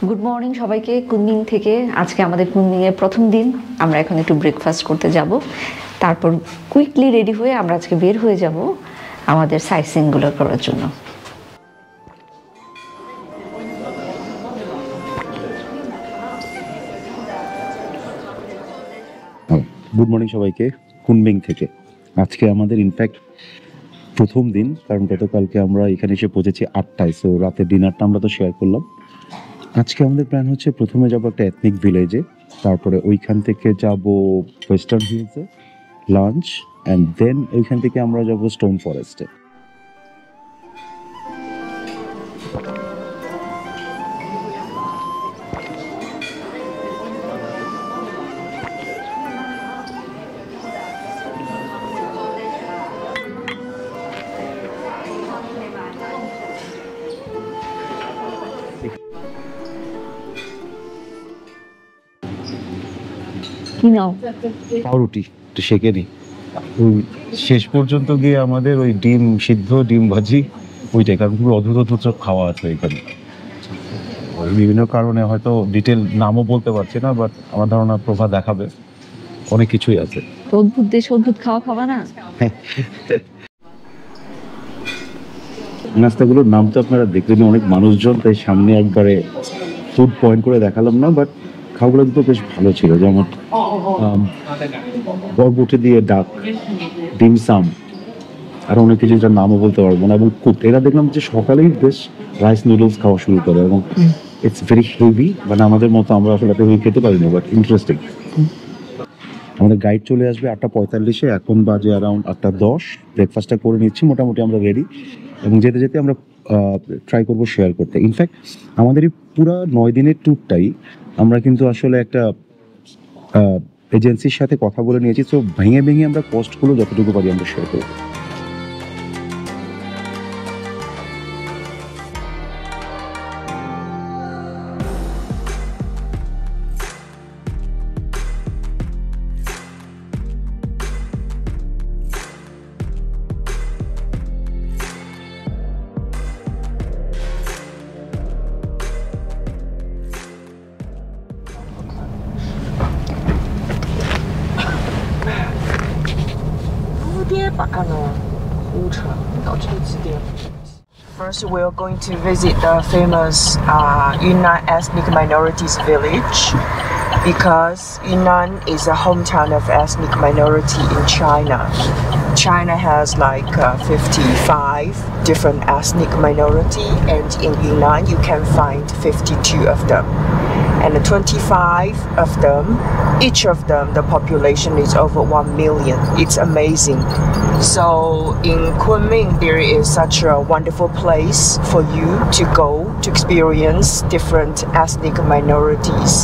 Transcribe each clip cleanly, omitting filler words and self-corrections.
Good morning সবাইকে Kunming থেকে। আজকে আমাদের কুনমিংয়ের প্রথম দিন। আমরা এখন একটু ব্রেকফাস্ট করতে যাব, তারপর কুইকলি রেডি হয়ে আমরা আজকে বের হয়ে যাব আমাদের সাইট সিইংগুলো করার জন্য। গুড মর্নিং সবাইকে কুনমিং থেকে। আজকে আমাদের ইনফ্যাক্ট প্রথম দিন, কারণ গতকালকে আমরা এখানে এসে পৌঁছেছি 8টায়। সো রাতের ডিনারটা আমরা তো শেয়ার করলাম। আজকে আমাদের প্ল্যান হচ্ছে প্রথমে যাবো একটা এথনিক ভিলেজে, তারপরে ওইখান থেকে যাব ওয়েস্টার্ন হিলসে লাঞ্চ, অ্যান্ড দেন ওইখান থেকে আমরা যাব স্টোন ফরেস্টে। কি নাও? পাউরুটি একটু সেঁকে নিই। ওই শেষ পর্যন্ত গিয়ে আমাদের ওই ডিম সিদ্ধ, ডিম ভাজি, ওইটাই, কারণ পুরো অদ্ভুত অদ্ভুত সব খাওয়া আছে এখানে। বিভিন্ন কারণে হয়তো ডিটেল নামও বলতে পারছি না, বাট আমার ধারণা প্রভা দেখাবে, অনেক কিছুই আছে। অদ্ভুত দেশ অদ্ভুত খাওয়া খাবা না? নাস্তাগুলোর নাম তো আপনারা দেখলেন, অনেক মানুষজন, তাই সামনে একবারে ফুড পয়েন্ট করে দেখালাম না, বাট খাওয়াগুলো কিন্তু বেশ ভালো ছিল। যেমন বরবটি দিয়ে ডাক, ডিমসাম, আর অনেক কিছু, যার নামও বলতে পারবো না। এবং কুকড, এরা দেখলাম যে সকালেই বেশ রাইস নুডলস খাওয়া শুরু করে, এবং ইটস ভেরি হেভি, মানে আমাদের মতো আমরা আসলে হেভি খেতে পারি না, বাট ইন্টারেস্টিং। আমাদের গাইড চলে আসবে 8:45-এ, এখন বাজে অ্যারাউন্ড 8:10। ব্রেকফাস্টটা করে নিচ্ছি, মোটামুটি আমরা রেডি, এবং যেতে যেতে আমরা ট্রাই করবো শেয়ার করতে। ইনফ্যাক্ট আমাদের এই পুরো 9 দিনের ট্যুরটাই আমরা কিন্তু আসলে একটা এজেন্সির সাথে কথা বলে নিয়েছি। তো ভেঙে ভেঙে আমরা কস্টগুলো যতটুকু পারি আমরা শেয়ার করবো। First, we're going to visit the famous Yunnan ethnic minorities village because Yunnan is a hometown of ethnic minority in China. China has like 55 different ethnic minority, and in Yunnan you can find 52 of them. And 25 of them, each of them, the population is over 1 million. It's amazing. So in Kunming, there is such a wonderful place for you to go to experience different ethnic minorities.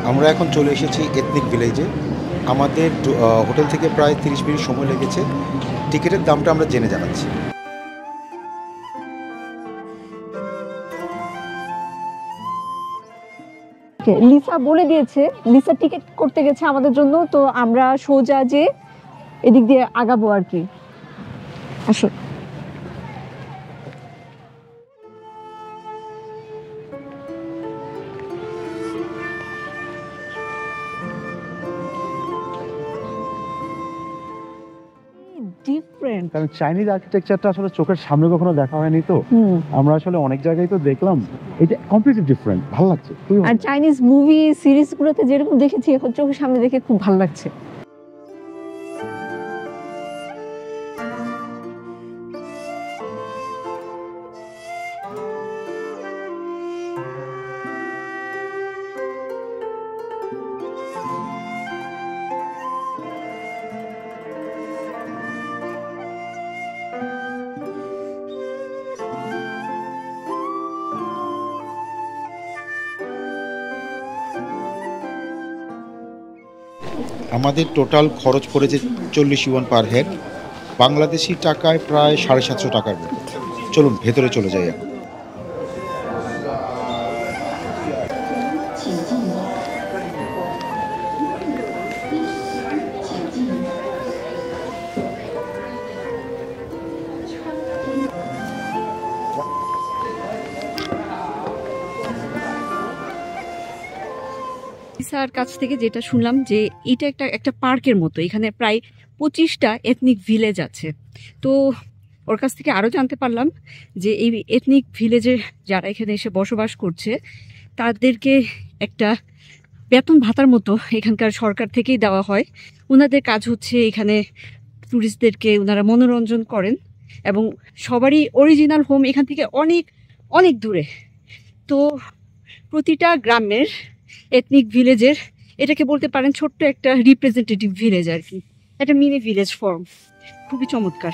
আমরা এখন চলে এসেছি ethnic ভিলেজে। আমাদের hotel থেকে প্রায় 30 minute সময় লেগেছে। টিকিটের দামটা আমরা জেনে জানাচ্ছি। লিসা বলে দিয়েছে, লিসা টিকিট করতে গেছে আমাদের জন্য, তো আমরা সোজা যে এদিক দিয়ে আগাবো আর কি। আসো। ডিফারেন্ট, কারণ চাইনিজ আর্কিটেকচারটা আসলে চোখের সামনে কখনো দেখা হয়নি, তো আমরা আসলে অনেক জায়গায় তো দেখলাম, এটা কমপ্লিটলি ডিফারেন্ট, ভালো লাগছে। আর চাইনিজ মুভি সিরিজগুলোতে যেরকম দেখেছি, এখন চোখের সামনে দেখে খুব ভালো লাগছে। আমাদের টোটাল খরচ পড়েছে 40 ইউয়ান পার হেড। বাংলাদেশি টাকায় প্রায় 750 টাকার মতো। চলুন ভেতরে চলে যাই এখন। স্যার কাছ থেকে যেটা শুনলাম যে এটা একটা পার্কের মতো, এখানে প্রায় 25টা এথনিক ভিলেজ আছে। তো ওর কাছ থেকে আরও জানতে পারলাম যে এই এথনিক ভিলেজে যারা এখানে এসে বসবাস করছে তাদেরকে একটা বেতন ভাতার মতো এখানকার সরকার থেকেই দেওয়া হয়। ওনাদের কাজ হচ্ছে এখানে ট্যুরিস্টদেরকে ওনারা মনোরঞ্জন করেন, এবং সবারই অরিজিনাল হোম এখান থেকে অনেক অনেক দূরে। তো প্রতিটা গ্রামের এথনিক ভিলেজের এটাকে বলতে পারেন ছোট্ট একটা রিপ্রেজেন্টেটিভ ভিলেজ আর কি, একটা মিনি ভিলেজ ফর্ম। খুবই চমৎকার।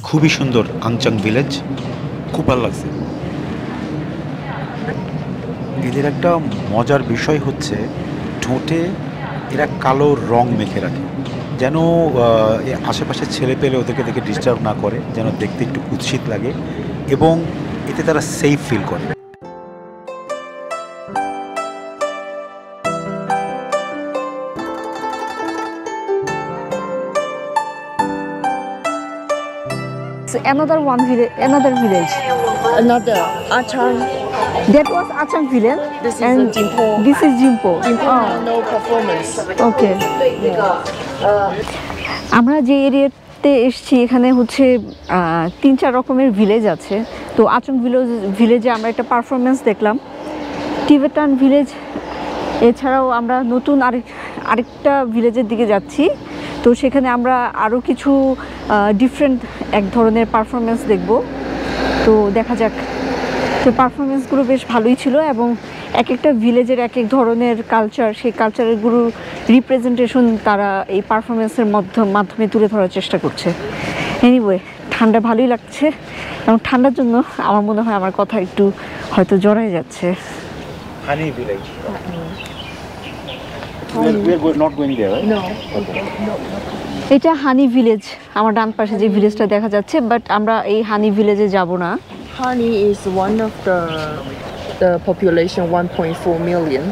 খুবই সুন্দর আংচাং ভিলেজ, খুব ভালো লাগছে। এদের একটা মজার বিষয় হচ্ছে ঠোঁটে এরা কালো রং মেখে রাখে, যেন আশেপাশের ছেলে পেলে ওদেরকে দেখে ডিস্টার্ব না করে, যেন দেখতে একটু কুৎসিত লাগে, এবং এতে তারা সেফ ফিল করে। Another village. Another Achang. That was Achang village. This is and Jimpo. This is Jimpo. Jimpo no performance. Okay. আমরা যে এরিয়াতে এসেছি এখানে হচ্ছে 3-4 রকমের ভিলেজ আছে। তো আচং ভিলেজে আমরা একটা পারফরমেন্স দেখলাম। টিবেটান ভিলেজ এছাড়াও আমরা নতুন আরেকটা ভিলেজের দিকে যাচ্ছি। তো সেখানে আমরা আরও কিছু ডিফারেন্ট এক ধরনের পারফরমেন্স দেখব। তো দেখা যাক। তো পারফরমেন্সগুলো বেশ ভালোই ছিল, এবং এক একটা ভিলেজের এক এক ধরনের কালচার, সেই কালচারগুলো রিপ্রেজেন্টেশন তারা এই পারফরমেন্সের মাধ্যমে তুলে ধরার চেষ্টা করছে। এনিওয়ে, ঠান্ডা ভালোই লাগছে, এবং ঠান্ডার জন্য আমার মনে হয় আমার কথা একটু হয়তো জড়ায় যাচ্ছে। হানি village. We're not going there, right? No. এটা হানি ভিলেজ, আমার ডান পাশে যে ভিলেজটা দেখা যাচ্ছে, বাট আমরা এই হানি ভিলেজে যাব না। Honey is one of the population 1.4 million,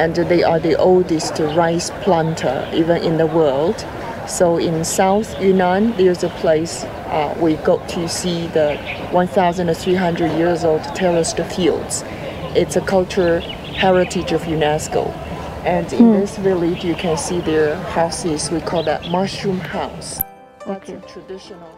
and they are the oldest rice planter even in the world. So in South Yunnan, there's a place we got to see the 1,300 years old terraced fields. It's a cultural heritage of UNESCO. And in this village, you can see their houses. We call that mushroom house. That's a traditional.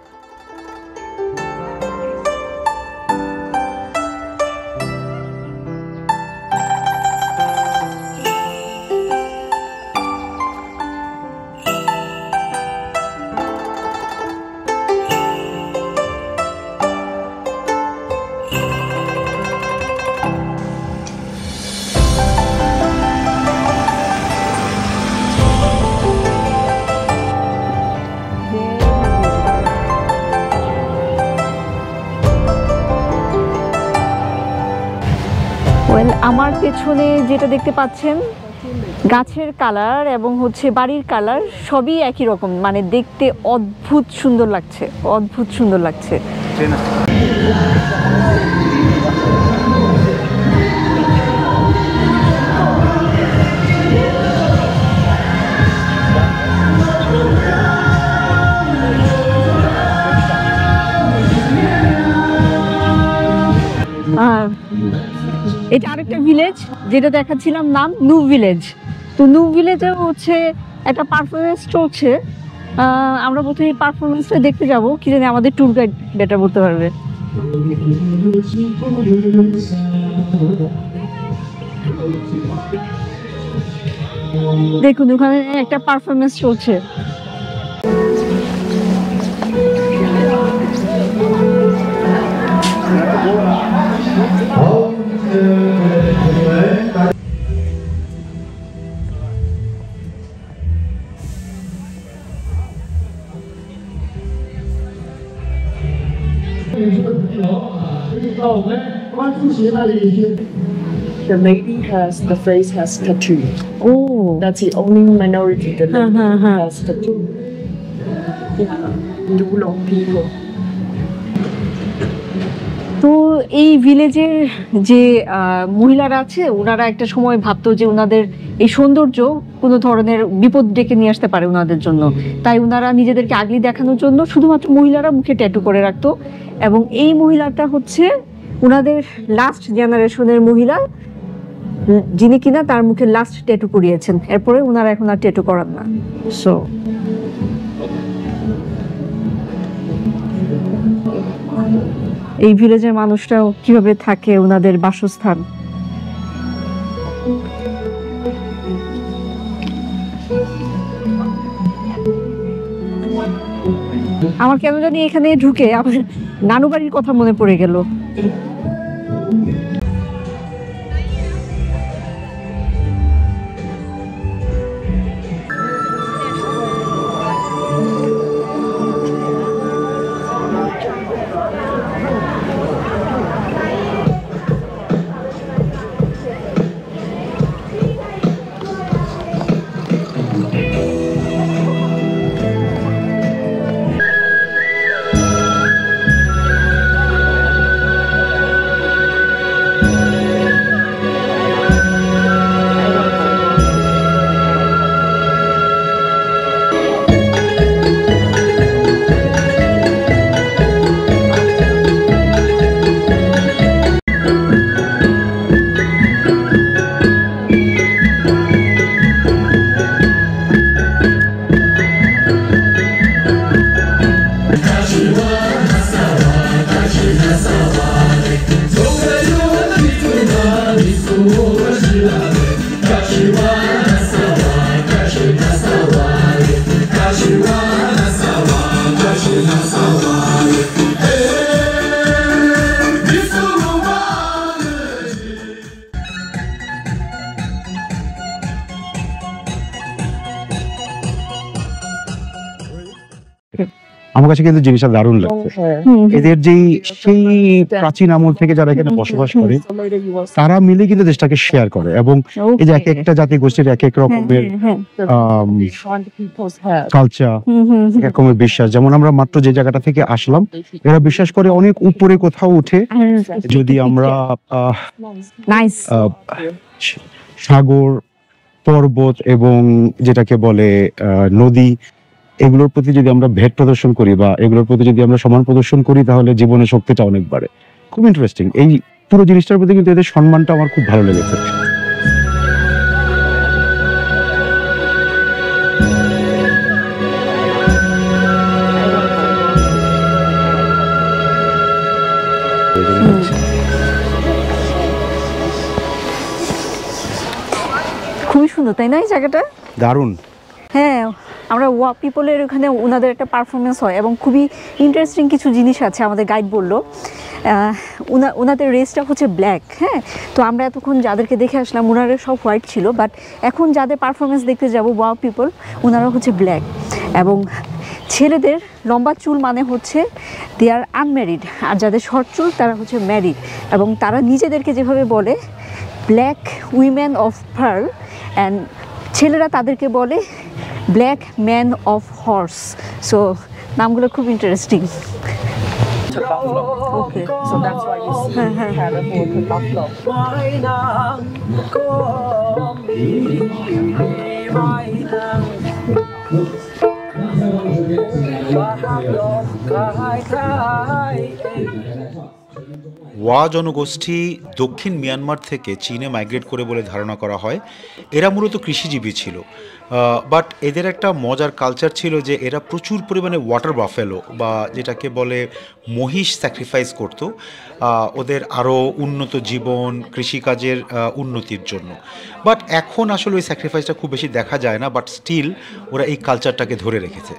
আমার পেছনে যেটা দেখতে পাচ্ছেন গাছের colour এবং হচ্ছে বাড়ির colour সবই একই রকম, মানে দেখতে অদ্ভুত সুন্দর লাগছে, অদ্ভুত সুন্দর লাগছে। এটা আরেকটা ভিলেজ যেটা দেখাচ্ছিলাম নাম নু ভিলেজ। তো নু ভিলেজে হচ্ছে একটা পারফরমেন্স চলছে। আমরা প্রথমে এই পারফরমেন্সটা দেখতে যাব, কি জানি আমাদের ট্যুর গাইড বেটার বলতে পারবে। দেখুন ওখানে একটা পারফরমেন্স চলছে। The lady the face has tattoo. Oh, That's the only minority that has tattoo. Dulong people. তো এই ভিলেজের যে মহিলারা আছে ওনারা একটা সময় ভাবতো যে ওনাদের এই সৌন্দর্য কোনো ধরনের বিপদ ডেকে নিয়ে আসতে পারে ওনাদের জন্য, তাই ওনারা নিজেদেরকে আগলি দেখানোর জন্য শুধুমাত্র মহিলারা মুখে ট্যাটু করে রাখতো। এবং এই মহিলাটা হচ্ছে ওনাদের লাস্ট জেনারেশনের মহিলা, যিনি কিনা তার মুখে লাস্ট ট্যাটু করিয়েছেন। এরপরে ওনারা এখন আর ট্যাটু করান না। সো এই ভিলেজের মানুষরাও কিভাবে থাকে, ওনাদের বাসস্থান। আমার কেন জানি এখানে ঢুকে আমার নানু বাড়ির কথা মনে পড়ে গেল। আমার কাছে কিন্তু জিনিসটা দারুণ লাগছে। এদের যেই সেই প্রাচীন আমল থেকে যারা এখানে বসবাস করে তারা মিলে কিন্তু দেশটাকে শেয়ার করে, এবং এই যে এক একটা জাতি গোষ্ঠীর এক এক রকমের কালচার, এক রকমের বিশ্বাস। যেমন আমরা মাত্র যে জায়গাটা থেকে আসলাম, এরা বিশ্বাস করে অনেক উপরে কোথাও উঠে যদি আমরা সাগর, পর্বত এবং যেটাকে বলে নদী, এগুলোর প্রতি যদি আমরা ভেট প্রদর্শন করি বা এগুলোর প্রতি যদি আমরা সম্মান প্রদর্শন করি, তাহলে জীবনের শক্তিটা অনেক বাড়ে। খুব ইন্টারেস্টিং এই পুরো জিনিসটার প্রতি কিন্তু এদের সম্মানটা আমার খুব ভালো লেগেছে। খুবই সুন্দর, তাই না এই জায়গাটা? দারুণ। হ্যাঁ, আমরা ওয়া পিপলের ওখানে ওনাদের একটা পারফরমেন্স হয় এবং খুবই ইন্টারেস্টিং কিছু জিনিস আছে। আমাদের গাইড বললো ওনাদের রেসটা হচ্ছে ব্ল্যাক। হ্যাঁ, তো আমরা এতক্ষণ যাদেরকে দেখে আসলাম ওনারা সব হোয়াইট ছিল, বাট এখন যাদের পারফরমেন্স দেখতে যাব ওয়া পিপল, ওনারা হচ্ছে ব্ল্যাক। এবং ছেলেদের লম্বা চুল মানে হচ্ছে দে আর আনম্যারিড, আর যাদের শর্ট চুল তারা হচ্ছে ম্যারিড। এবং তারা নিজেদেরকে যেভাবে বলে black women of pearl, and ছেলেরা তাদেরকে বলে black man of horse. So নামগুলো খুব interesting. Okay, so that's why you see California buffalo. ওয়া জনগোষ্ঠী দক্ষিণ মিয়ানমার থেকে চীনে মাইগ্রেট করে বলে ধারণা করা হয়। এরা মূলত কৃষিজীবী ছিল, বাট এদের একটা মজার কালচার ছিল যে এরা প্রচুর পরিমাণে ওয়াটার বাফেলো বা যেটাকে বলে মহিষ স্যাক্রিফাইস করতো ওদের আরও উন্নত জীবন, কৃষিকাজের উন্নতির জন্য। বাট এখন আসলে ওই স্যাক্রিফাইসটা খুব বেশি দেখা যায় না, বাট স্টিল ওরা এই কালচারটাকে ধরে রেখেছে।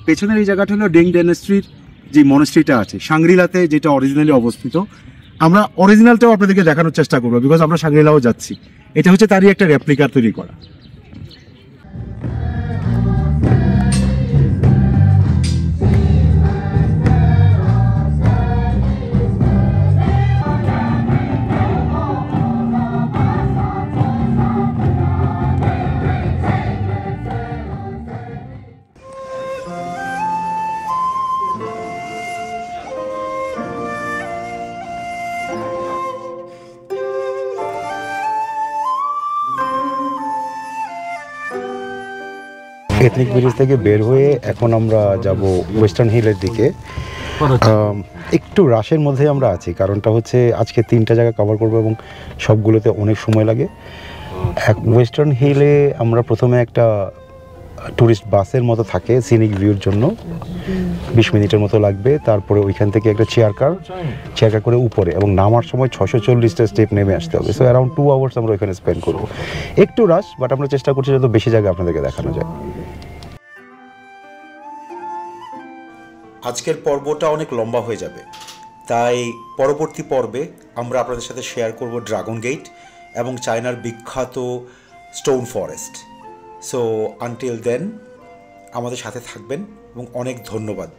পেছনের এই জায়গাটা হলো ডেং ডাইনেস্টির যে মনাস্ট্রিটা আছে সাংগ্রিলাতে, যেটা অরিজিনালি অবস্থিত। আমরা অরিজিনালটাও আপনাদেরকে দেখানোর চেষ্টা করবো, বিকজ আমরা সাংগ্রিলাও যাচ্ছি। এটা হচ্ছে তারই একটা রেপ্লিকা তৈরি করা। এথনিক ভিলেজ থেকে বের হয়ে এখন আমরা যাব ওয়েস্টার্ন হিলের দিকে। একটু রাশের মধ্যে আমরা আছি, কারণটা হচ্ছে আজকে 3টা জায়গা কভার করবো এবং সবগুলোতে অনেক সময় লাগে। ওয়েস্টার্ন হিলে আমরা প্রথমে একটা ট্যুরিস্ট বাসের মতো থাকে সিনিক ভিউর জন্য, 20 মিনিটের মতো লাগবে। তারপরে ওইখান থেকে একটা চেয়ার কার করে উপরে, এবং নামার সময় 640টা স্টেপ নেমে আসতে হবে। সো অ্যারাউন্ড 2 আওয়ার্স আমরা ওইখানে স্পেন্ড করবো। একটু রাশ, বাট আমরা চেষ্টা করছি যত বেশি জায়গা আপনাদেরকে দেখানো যায়। আজকের পর্বটা অনেক লম্বা হয়ে যাবে, তাই পরবর্তী পর্বে আমরা আপনাদের সাথে শেয়ার করব ড্রাগন গেট এবং চায়নার বিখ্যাত stone forest. So until then আমাদের সাথে থাকবেন এবং অনেক ধন্যবাদ।